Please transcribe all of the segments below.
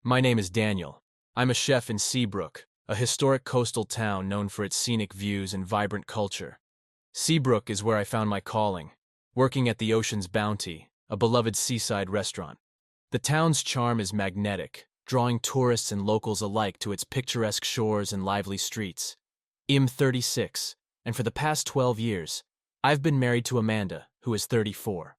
My name is Daniel. I'm a chef in Seabrook, a historic coastal town known for its scenic views and vibrant culture. Seabrook is where I found my calling, working at the Ocean's Bounty, a beloved seaside restaurant. The town's charm is magnetic, drawing tourists and locals alike to its picturesque shores and lively streets. I'm 36, and for the past 12 years, I've been married to Amanda, who is 34.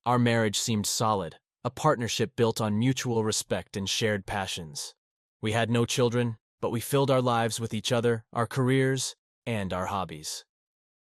Our marriage seemed solid, a partnership built on mutual respect and shared passions. We had no children, but we filled our lives with each other, our careers, and our hobbies.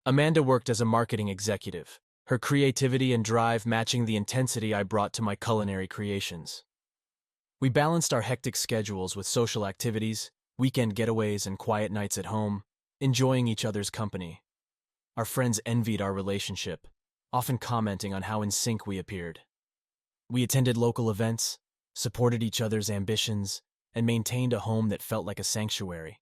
Amanda worked as a marketing executive, her creativity and drive matching the intensity I brought to my culinary creations. We balanced our hectic schedules with social activities, weekend getaways, and quiet nights at home, enjoying each other's company. Our friends envied our relationship, often commenting on how in sync we appeared. We attended local events, supported each other's ambitions, and maintained a home that felt like a sanctuary.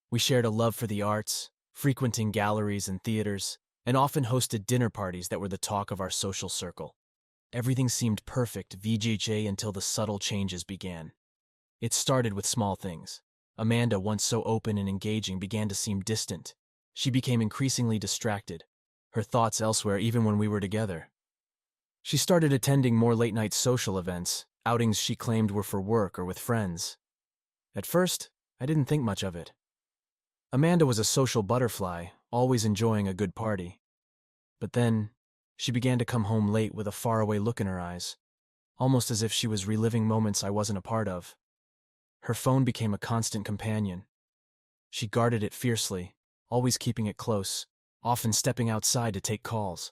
We shared a love for the arts, frequenting galleries and theaters, and often hosted dinner parties that were the talk of our social circle. Everything seemed perfect VGJ until the subtle changes began. It started with small things. Amanda, once so open and engaging, began to seem distant. She became increasingly distracted, her thoughts elsewhere even when we were together. She started attending more late-night social events, outings she claimed were for work or with friends. At first, I didn't think much of it. Amanda was a social butterfly, always enjoying a good party. But then, she began to come home late with a faraway look in her eyes, almost as if she was reliving moments I wasn't a part of. Her phone became a constant companion. She guarded it fiercely, always keeping it close, often stepping outside to take calls.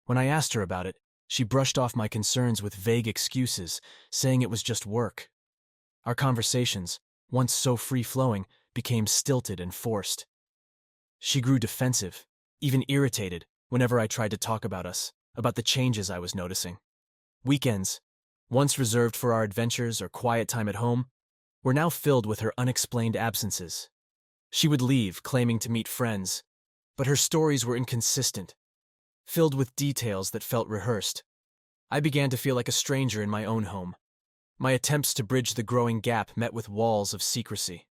When I asked her about it, she brushed off my concerns with vague excuses, saying it was just work. Our conversations, once so free-flowing, became stilted and forced. She grew defensive, even irritated, whenever I tried to talk about us, about the changes I was noticing. Weekends, once reserved for our adventures or quiet time at home, were now filled with her unexplained absences. She would leave, claiming to meet friends, but her stories were inconsistent, filled with details that felt rehearsed. I began to feel like a stranger in my own home. My attempts to bridge the growing gap met with walls of secrecy.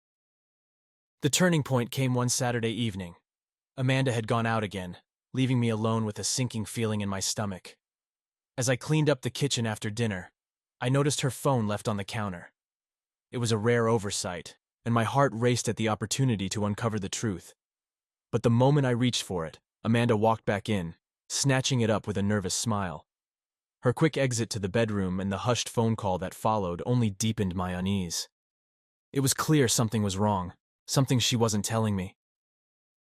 The turning point came one Saturday evening. Amanda had gone out again, leaving me alone with a sinking feeling in my stomach. As I cleaned up the kitchen after dinner, I noticed her phone left on the counter. It was a rare oversight, and my heart raced at the opportunity to uncover the truth. But the moment I reached for it, Amanda walked back in, snatching it up with a nervous smile. Her quick exit to the bedroom and the hushed phone call that followed only deepened my unease. It was clear something was wrong, something she wasn't telling me.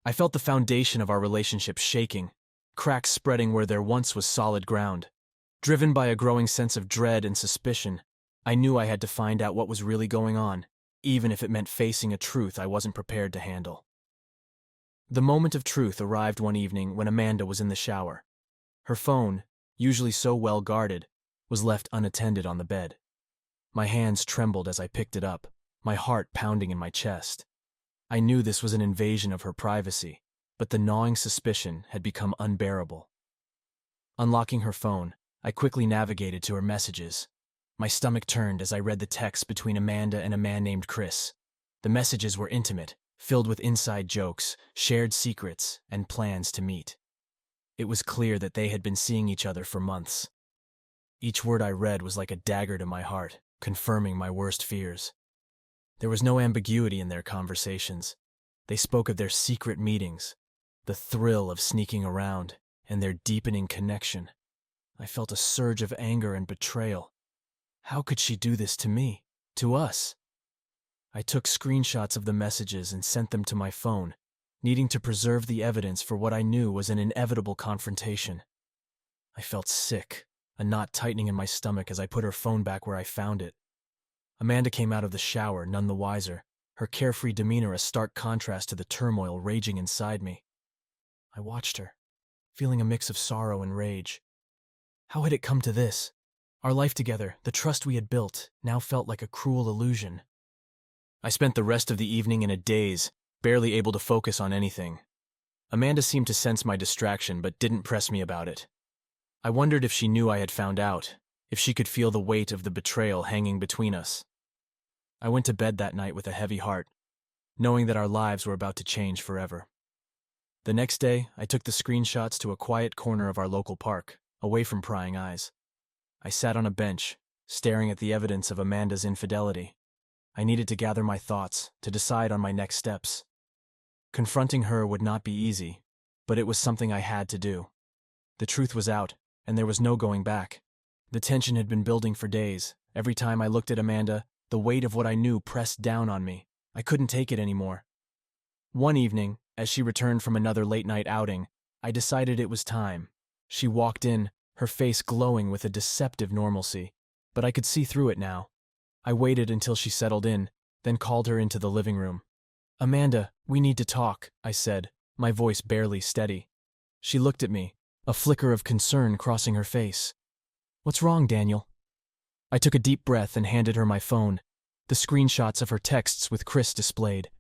I felt the foundation of our relationship shaking, cracks spreading where there once was solid ground. Driven by a growing sense of dread and suspicion, I knew I had to find out what was really going on, even if it meant facing a truth I wasn't prepared to handle. The moment of truth arrived one evening when Amanda was in the shower. Her phone, usually so well guarded, was left unattended on the bed. My hands trembled as I picked it up, my heart pounding in my chest. I knew this was an invasion of her privacy, but the gnawing suspicion had become unbearable. Unlocking her phone, I quickly navigated to her messages. My stomach turned as I read the text between Amanda and a man named Chris. The messages were intimate, filled with inside jokes, shared secrets, and plans to meet. It was clear that they had been seeing each other for months. Each word I read was like a dagger to my heart, confirming my worst fears. There was no ambiguity in their conversations. They spoke of their secret meetings, the thrill of sneaking around, and their deepening connection. I felt a surge of anger and betrayal. How could she do this to me, to us? I took screenshots of the messages and sent them to my phone, needing to preserve the evidence for what I knew was an inevitable confrontation. I felt sick, a knot tightening in my stomach as I put her phone back where I found it. Amanda came out of the shower, none the wiser, her carefree demeanor a stark contrast to the turmoil raging inside me. I watched her, feeling a mix of sorrow and rage. How had it come to this? Our life together, the trust we had built, now felt like a cruel illusion. I spent the rest of the evening in a daze, barely able to focus on anything. Amanda seemed to sense my distraction but didn't press me about it. I wondered if she knew I had found out, if she could feel the weight of the betrayal hanging between us. I went to bed that night with a heavy heart, knowing that our lives were about to change forever. The next day, I took the screenshots to a quiet corner of our local park, away from prying eyes. I sat on a bench, staring at the evidence of Amanda's infidelity. I needed to gather my thoughts, to decide on my next steps. Confronting her would not be easy, but it was something I had to do. The truth was out, and there was no going back. The tension had been building for days. Every time I looked at Amanda, the weight of what I knew pressed down on me. I couldn't take it anymore. One evening, as she returned from another late-night outing, I decided it was time. She walked in, her face glowing with a deceptive normalcy, but I could see through it now. I waited until she settled in, then called her into the living room. "Amanda, we need to talk," I said, my voice barely steady. She looked at me, a flicker of concern crossing her face. "What's wrong, Daniel?" I took a deep breath and handed her my phone, the screenshots of her texts with Chris displayed.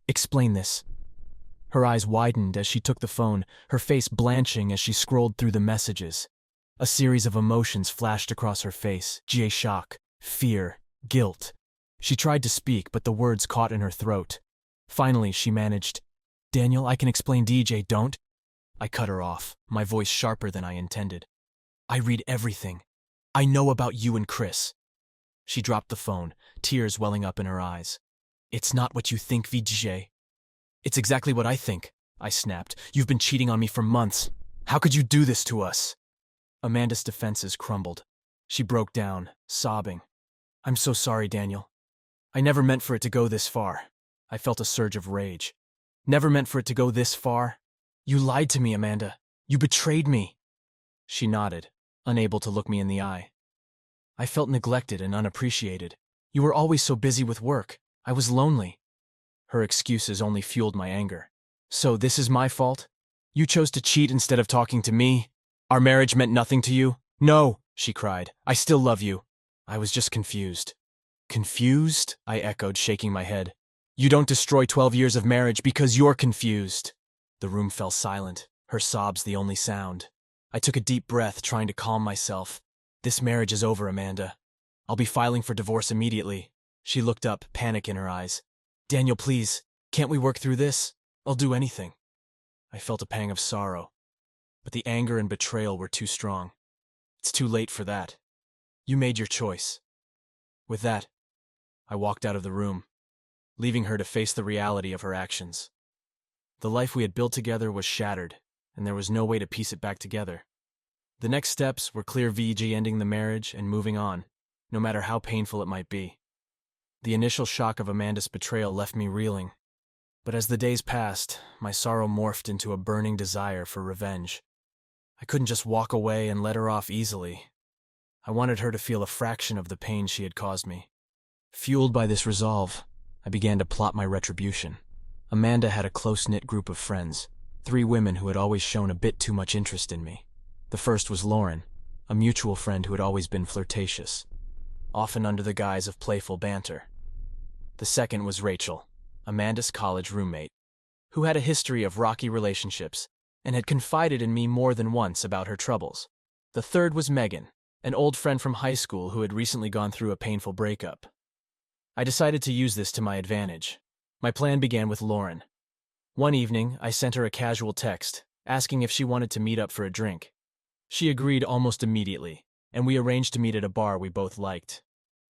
"Explain this." Her eyes widened as she took the phone, her face blanching as she scrolled through the messages. A series of emotions flashed across her face: shock, fear, guilt. She tried to speak, but the words caught in her throat. Finally, she managed, "Daniel, I can explain DJ, don't." I cut her off, my voice sharper than I intended. "I read everything. I know about you and Chris." She dropped the phone, tears welling up in her eyes. "It's not what you think, VJ." "It's exactly what I think," I snapped. "You've been cheating on me for months. How could you do this to us?" Amanda's defenses crumbled. She broke down, sobbing. "I'm so sorry, Daniel. I never meant for it to go this far." I felt a surge of rage. "Never meant for it to go this far? You lied to me, Amanda. You betrayed me." She nodded, unable to look me in the eye. "I felt neglected and unappreciated. You were always so busy with work. I was lonely." Her excuses only fueled my anger. "So this is my fault? You chose to cheat instead of talking to me? Our marriage meant nothing to you?" "No," she cried. "I still love you. I was just confused." "Confused?" I echoed, shaking my head. "You don't destroy 12 years of marriage because you're confused." The room fell silent, her sobs the only sound. I took a deep breath, trying to calm myself. "This marriage is over, Amanda. I'll be filing for divorce immediately." She looked up, panic in her eyes. "Daniel, please, can't we work through this? I'll do anything." I felt a pang of sorrow, but the anger and betrayal were too strong. "It's too late for that. You made your choice." With that, I walked out of the room, leaving her to face the reality of her actions. The life we had built together was shattered, and there was no way to piece it back together. The next steps were clear VG ending the marriage and moving on, no matter how painful it might be. The initial shock of Amanda's betrayal left me reeling, but as the days passed, my sorrow morphed into a burning desire for revenge. I couldn't just walk away and let her off easily. I wanted her to feel a fraction of the pain she had caused me. Fueled by this resolve, I began to plot my retribution. Amanda had a close-knit group of friends, 3 women who had always shown a bit too much interest in me. The first was Lauren, a mutual friend who had always been flirtatious, often under the guise of playful banter. The second was Rachel, Amanda's college roommate, who had a history of rocky relationships and had confided in me more than once about her troubles. The third was Megan, an old friend from high school who had recently gone through a painful breakup. I decided to use this to my advantage. My plan began with Lauren. One evening, I sent her a casual text, asking if she wanted to meet up for a drink. She agreed almost immediately, and we arranged to meet at a bar we both liked.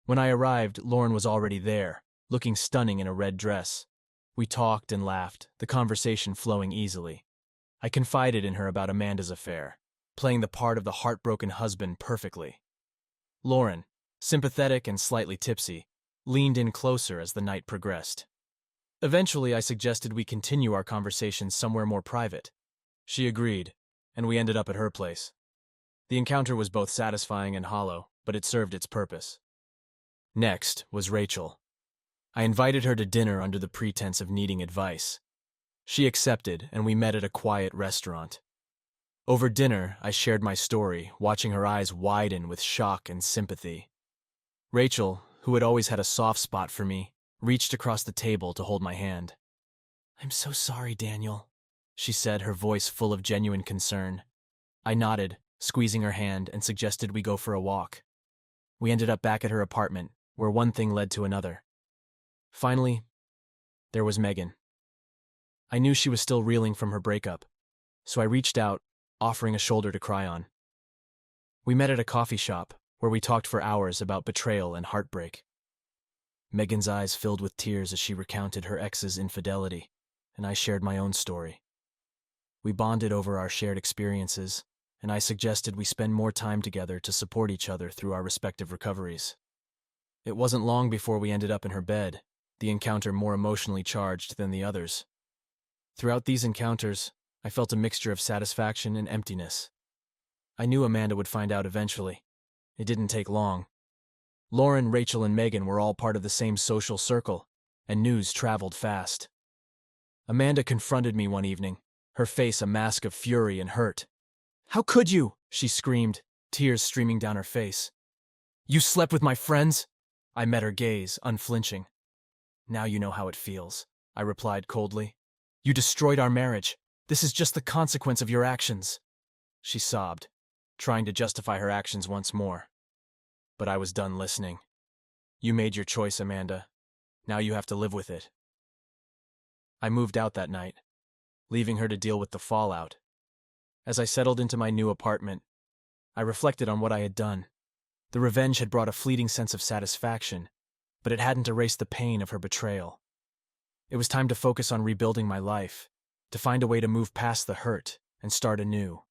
When I arrived, Lauren was already there, looking stunning in a red dress. We talked and laughed, the conversation flowing easily. I confided in her about Amanda's affair, playing the part of the heartbroken husband perfectly. Lauren, sympathetic and slightly tipsy, leaned in closer as the night progressed. Eventually, I suggested we continue our conversation somewhere more private. She agreed, and we ended up at her place. The encounter was both satisfying and hollow, but it served its purpose. Next was Rachel. I invited her to dinner under the pretense of needing advice. She accepted, and we met at a quiet restaurant. Over dinner, I shared my story, watching her eyes widen with shock and sympathy. Rachel, who had always had a soft spot for me, reached across the table to hold my hand. "I'm so sorry, Daniel," she said, her voice full of genuine concern. I nodded, squeezing her hand, and suggested we go for a walk. We ended up back at her apartment, where one thing led to another. Finally, there was Megan. I knew she was still reeling from her breakup, so I reached out, offering a shoulder to cry on. We met at a coffee shop, where we talked for hours about betrayal and heartbreak. Megan's eyes filled with tears as she recounted her ex's infidelity, and I shared my own story. We bonded over our shared experiences, and I suggested we spend more time together to support each other through our respective recoveries. It wasn't long before we ended up in her bed, the encounter more emotionally charged than the others. Throughout these encounters, I felt a mixture of satisfaction and emptiness. I knew Amanda would find out eventually. It didn't take long. Lauren, Rachel, and Megan were all part of the same social circle, and news traveled fast. Amanda confronted me one evening, her face a mask of fury and hurt. "How could you?" she screamed, tears streaming down her face. "You slept with my friends?" I met her gaze, unflinching. "Now you know how it feels," I replied coldly. "You destroyed our marriage. This is just the consequence of your actions." She sobbed, trying to justify her actions once more. But I was done listening. "You made your choice, Amanda. Now you have to live with it." I moved out that night, leaving her to deal with the fallout. As I settled into my new apartment, I reflected on what I had done. The revenge had brought a fleeting sense of satisfaction, but it hadn't erased the pain of her betrayal. It was time to focus on rebuilding my life, to find a way to move past the hurt and start anew.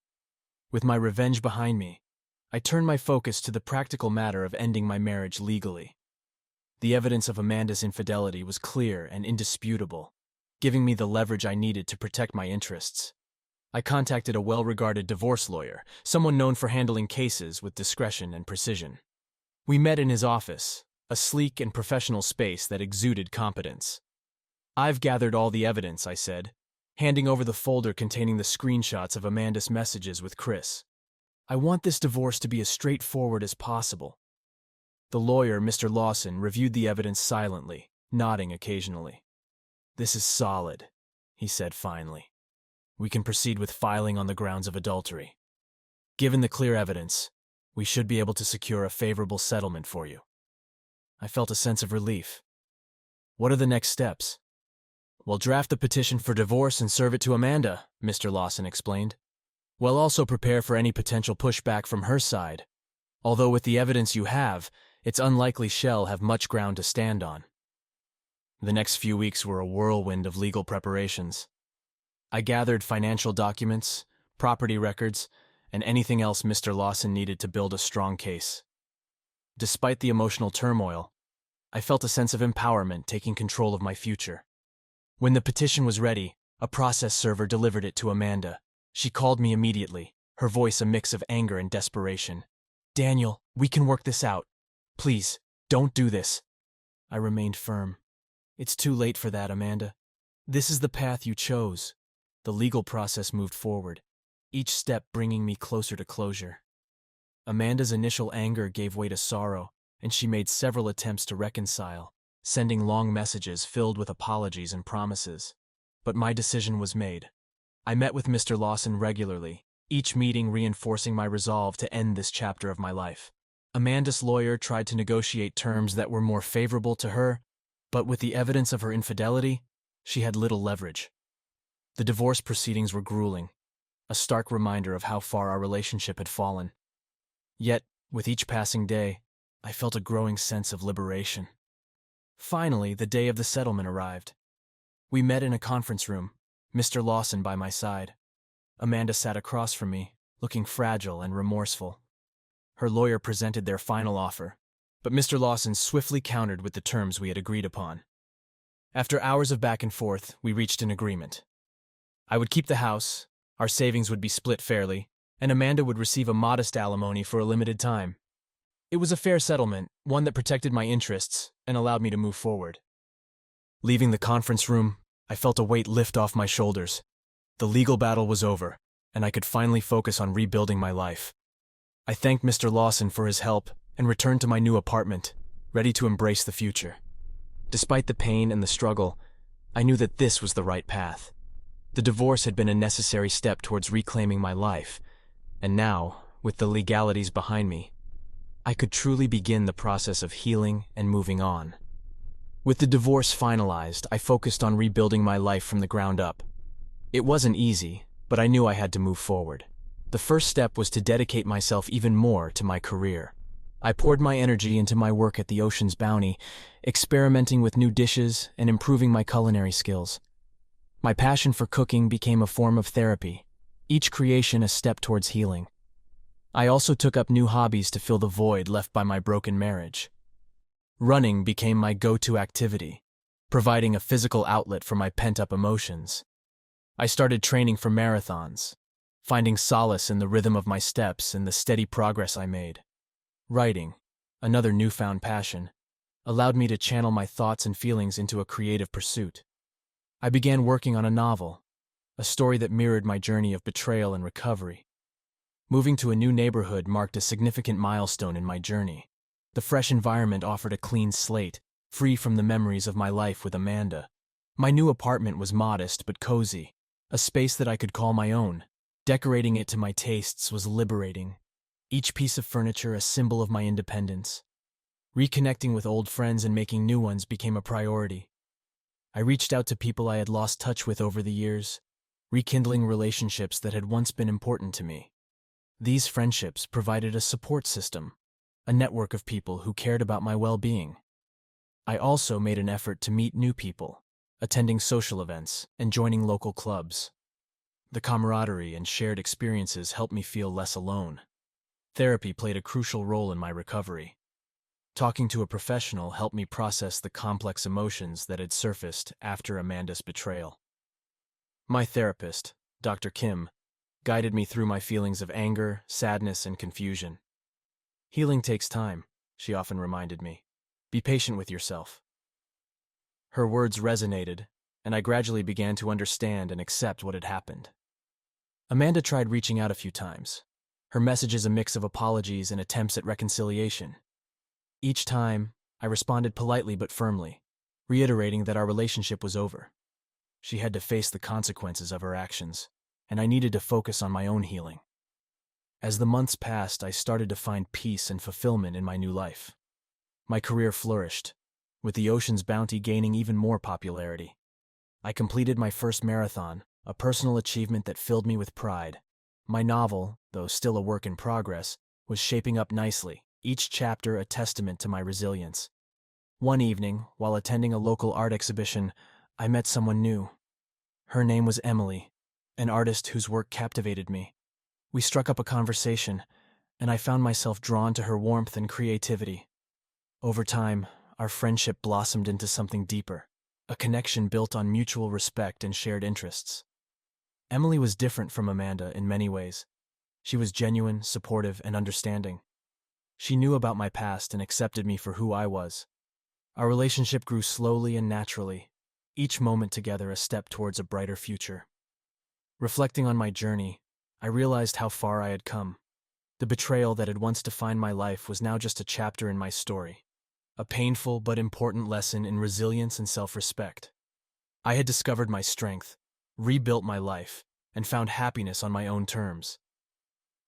With my revenge behind me, I turned my focus to the practical matter of ending my marriage legally. The evidence of Amanda's infidelity was clear and indisputable, giving me the leverage I needed to protect my interests. I contacted a well-regarded divorce lawyer, someone known for handling cases with discretion and precision. We met in his office, a sleek and professional space that exuded competence. "I've gathered all the evidence," I said, handing over the folder containing the screenshots of Amanda's messages with Chris. "I want this divorce to be as straightforward as possible." The lawyer, Mr. Lawson, reviewed the evidence silently, nodding occasionally. "This is solid," he said finally. "We can proceed with filing on the grounds of adultery. Given the clear evidence, we should be able to secure a favorable settlement for you." I felt a sense of relief. "What are the next steps?" "We'll draft the petition for divorce and serve it to Amanda," Mr. Lawson explained. "We'll also prepare for any potential pushback from her side. Although with the evidence you have, it's unlikely she'll have much ground to stand on." The next few weeks were a whirlwind of legal preparations. I gathered financial documents, property records, and anything else Mr. Lawson needed to build a strong case. Despite the emotional turmoil, I felt a sense of empowerment taking control of my future. When the petition was ready, a process server delivered it to Amanda. She called me immediately, her voice a mix of anger and desperation. "Daniel, we can work this out. Please, don't do this." I remained firm. "It's too late for that, Amanda. This is the path you chose." The legal process moved forward, each step bringing me closer to closure. Amanda's initial anger gave way to sorrow, and she made several attempts to reconcile, sending long messages filled with apologies and promises. But my decision was made. I met with Mr. Lawson regularly, each meeting reinforcing my resolve to end this chapter of my life. Amanda's lawyer tried to negotiate terms that were more favorable to her, but with the evidence of her infidelity, she had little leverage. The divorce proceedings were grueling, a stark reminder of how far our relationship had fallen. Yet, with each passing day, I felt a growing sense of liberation. Finally, the day of the settlement arrived. We met in a conference room, Mr. Lawson by my side. Amanda sat across from me, looking fragile and remorseful. Her lawyer presented their final offer, but Mr. Lawson swiftly countered with the terms we had agreed upon. After hours of back and forth, we reached an agreement. I would keep the house, our savings would be split fairly, and Amanda would receive a modest alimony for a limited time. It was a fair settlement, one that protected my interests and allowed me to move forward. Leaving the conference room, I felt a weight lift off my shoulders. The legal battle was over, and I could finally focus on rebuilding my life. I thanked Mr. Lawson for his help and returned to my new apartment, ready to embrace the future. Despite the pain and the struggle, I knew that this was the right path. The divorce had been a necessary step towards reclaiming my life, and now, with the legalities behind me, I could truly begin the process of healing and moving on. With the divorce finalized, I focused on rebuilding my life from the ground up. It wasn't easy, but I knew I had to move forward. The first step was to dedicate myself even more to my career. I poured my energy into my work at the Ocean's Bounty, experimenting with new dishes and improving my culinary skills. My passion for cooking became a form of therapy, each creation a step towards healing. I also took up new hobbies to fill the void left by my broken marriage. Running became my go-to activity, providing a physical outlet for my pent-up emotions. I started training for marathons, finding solace in the rhythm of my steps and the steady progress I made. Writing, another newfound passion, allowed me to channel my thoughts and feelings into a creative pursuit. I began working on a novel, a story that mirrored my journey of betrayal and recovery. Moving to a new neighborhood marked a significant milestone in my journey. The fresh environment offered a clean slate, free from the memories of my life with Amanda. My new apartment was modest but cozy, a space that I could call my own. Decorating it to my tastes was liberating, each piece of furniture a symbol of my independence. Reconnecting with old friends and making new ones became a priority. I reached out to people I had lost touch with over the years, rekindling relationships that had once been important to me. These friendships provided a support system, a network of people who cared about my well-being. I also made an effort to meet new people, attending social events and joining local clubs. The camaraderie and shared experiences helped me feel less alone. Therapy played a crucial role in my recovery. Talking to a professional helped me process the complex emotions that had surfaced after Amanda's betrayal. My therapist, Dr. Kim, guided me through my feelings of anger, sadness, and confusion. Healing takes time, she often reminded me. Be patient with yourself. Her words resonated, and I gradually began to understand and accept what had happened. Amanda tried reaching out a few times, her messages a mix of apologies and attempts at reconciliation. Each time, I responded politely but firmly, reiterating that our relationship was over. She had to face the consequences of her actions, and I needed to focus on my own healing. As the months passed, I started to find peace and fulfillment in my new life. My career flourished, with the Ocean's Bounty gaining even more popularity. I completed my first marathon, a personal achievement that filled me with pride. My novel, though still a work in progress, was shaping up nicely, each chapter a testament to my resilience. One evening, while attending a local art exhibition, I met someone new. Her name was Emily, an artist whose work captivated me. We struck up a conversation, and I found myself drawn to her warmth and creativity. Over time, our friendship blossomed into something deeper, a connection built on mutual respect and shared interests. Emily was different from Amanda in many ways. She was genuine, supportive, and understanding. She knew about my past and accepted me for who I was. Our relationship grew slowly and naturally, each moment together a step towards a brighter future. Reflecting on my journey, I realized how far I had come. The betrayal that had once defined my life was now just a chapter in my story, a painful but important lesson in resilience and self-respect. I had discovered my strength, rebuilt my life, and found happiness on my own terms.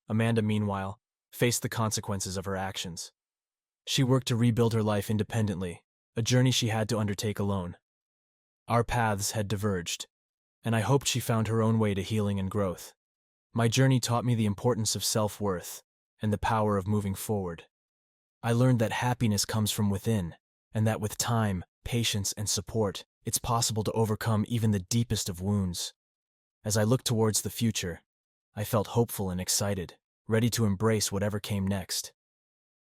Amanda, meanwhile, faced the consequences of her actions. She worked to rebuild her life independently, a journey she had to undertake alone. Our paths had diverged, and I hoped she found her own way to healing and growth. My journey taught me the importance of self-worth and the power of moving forward. I learned that happiness comes from within, and that with time, patience, and support, it's possible to overcome even the deepest of wounds. As I looked towards the future, I felt hopeful and excited, ready to embrace whatever came next.